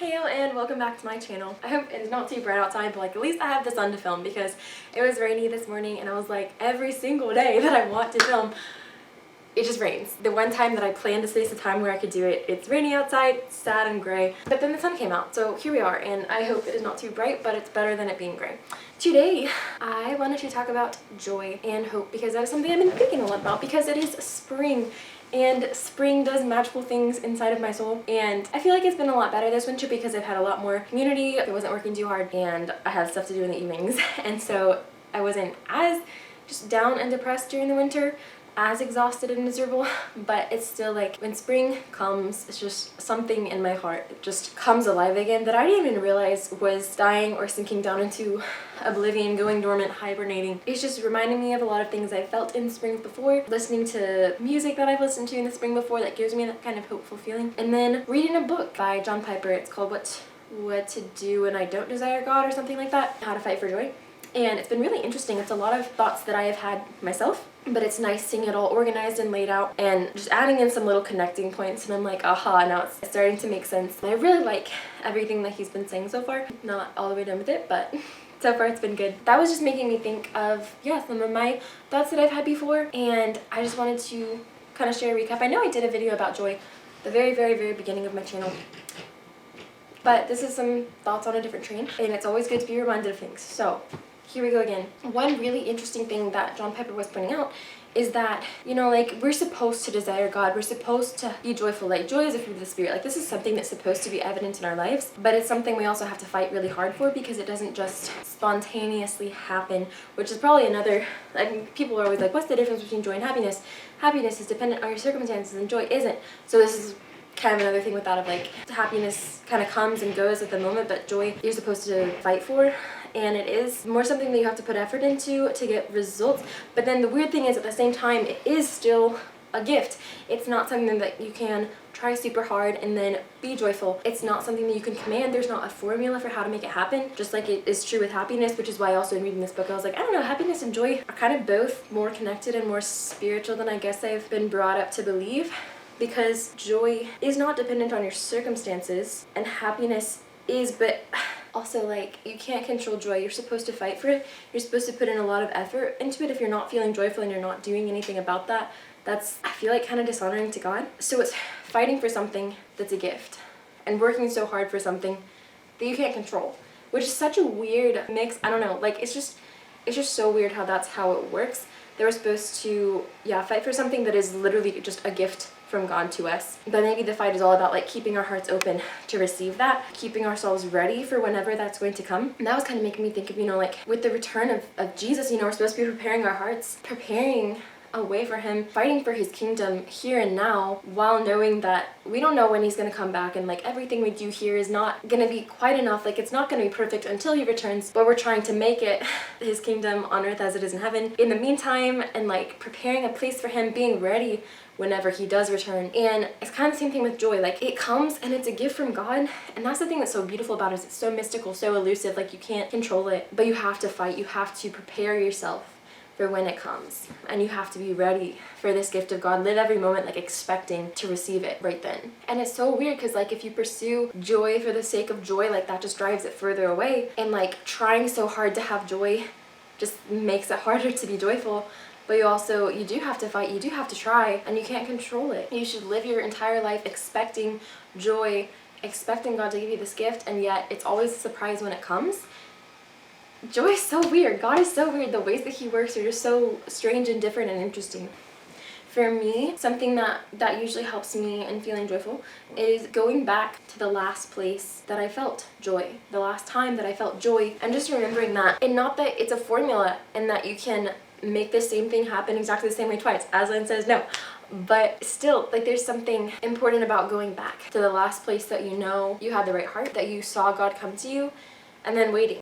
Heyo and welcome back to my channel. I hope it's not too bright outside, but like at least I have the sun to film because it was rainy this morning and I was like every single day that I want to film it just rains. The one time that I planned to space the time where I could do it, it's rainy outside, it's sad and gray, but then the sun came out, so here we are, and I hope it is not too bright, but it's better than it being gray. Today, I wanted to talk about joy and hope because that is something I've been thinking a lot about because it is spring. And spring does magical things inside of my soul, and I feel like it's been a lot better this winter because I've had a lot more community. I wasn't working too hard and I had stuff to do in the evenings, and so I wasn't as just down and depressed during the winter, as exhausted and miserable. But it's still like when spring comes, it's just something in my heart, it just comes alive again that I didn't even realize was dying or sinking down into oblivion, going dormant, hibernating. It's just reminding me of a lot of things I felt in springs before, listening to music that I've listened to in the spring before that gives me that kind of hopeful feeling, and then reading a book by John Piper. It's called What to Do When I Don't Desire God or something like that, How to Fight for Joy. And it's been really interesting. It's a lot of thoughts that I have had myself, but it's nice seeing it all organized and laid out and just adding in some little connecting points, and I'm like, aha, now it's starting to make sense. And I really like everything that he's been saying so far. Not all the way done with it, but so far it's been good. That was just making me think of, yeah, some of my thoughts that I've had before, and I just wanted to kind of share a recap. I know I did a video about joy the very beginning of my channel, but this is some thoughts on a different train, and it's always good to be reminded of things. So here we go again. One really interesting thing that John Piper was pointing out is that, you know, like, we're supposed to desire God, we're supposed to be joyful. Like, joy is a fruit of the Spirit. Like, this is something that's supposed to be evident in our lives, but it's something we also have to fight really hard for because it doesn't just spontaneously happen, which is probably another, I mean, people are always like, what's the difference between joy and happiness? Happiness is dependent on your circumstances and joy isn't. So this is kind of another thing with that, of like, happiness kind of comes and goes at the moment, but joy you're supposed to fight for, and it is more something that you have to put effort into to get results. But then the weird thing is, at the same time, it is still a gift. It's not something that you can try super hard and then be joyful. It's not something that you can command. There's not a formula for how to make it happen, just like it is true with happiness, which is why also in reading this book I was like, I don't know, happiness and joy are kind of both more connected and more spiritual than I guess I've been brought up to believe, because joy is not dependent on your circumstances and happiness is, but also, like, you can't control joy. You're supposed to fight for it. You're supposed to put in a lot of effort into it. If you're not feeling joyful and you're not doing anything about that, that's, I feel like, kind of dishonoring to God. So it's fighting for something that's a gift and working so hard for something that you can't control, which is such a weird mix. I don't know, like, it's just so weird how that's how it works. They were supposed to, yeah, fight for something that is literally just a gift from God to us. But maybe the fight is all about, like, keeping our hearts open to receive that, keeping ourselves ready for whenever that's going to come. And that was kind of making me think of, you know, like, with the return of Jesus, you know, we're supposed to be preparing our hearts, preparing a way for him, fighting for his kingdom here and now, while knowing that we don't know when he's going to come back, and like everything we do here is not going to be quite enough. Like, it's not going to be perfect until he returns, but we're trying to make it his kingdom on earth as it is in heaven in the meantime, and like preparing a place for him, being ready whenever he does return. And it's kind of the same thing with joy. Like, it comes and it's a gift from God, and that's the thing that's so beautiful about it, is it's so mystical, so elusive. Like, you can't control it, but you have to fight. You have to prepare yourself for when it comes, and you have to be ready for this gift of God. Live every moment like expecting to receive it right then. And it's so weird because, like, if you pursue joy for the sake of joy, like, that just drives it further away, and like trying so hard to have joy just makes it harder to be joyful. But you do have to fight, you do have to try, and you can't control it. You should live your entire life expecting joy, expecting God to give you this gift, and yet it's always a surprise when it comes. Joy is so weird. God is so weird. The ways that he works are just so strange and different and interesting. For me, something that usually helps me in feeling joyful is going back to the last place that I felt joy, the last time that I felt joy, and just remembering that. And not that it's a formula and that you can make the same thing happen exactly the same way twice. Aslan says no. But still, like, there's something important about going back to the last place that you know you had the right heart, that you saw God come to you, and then waiting.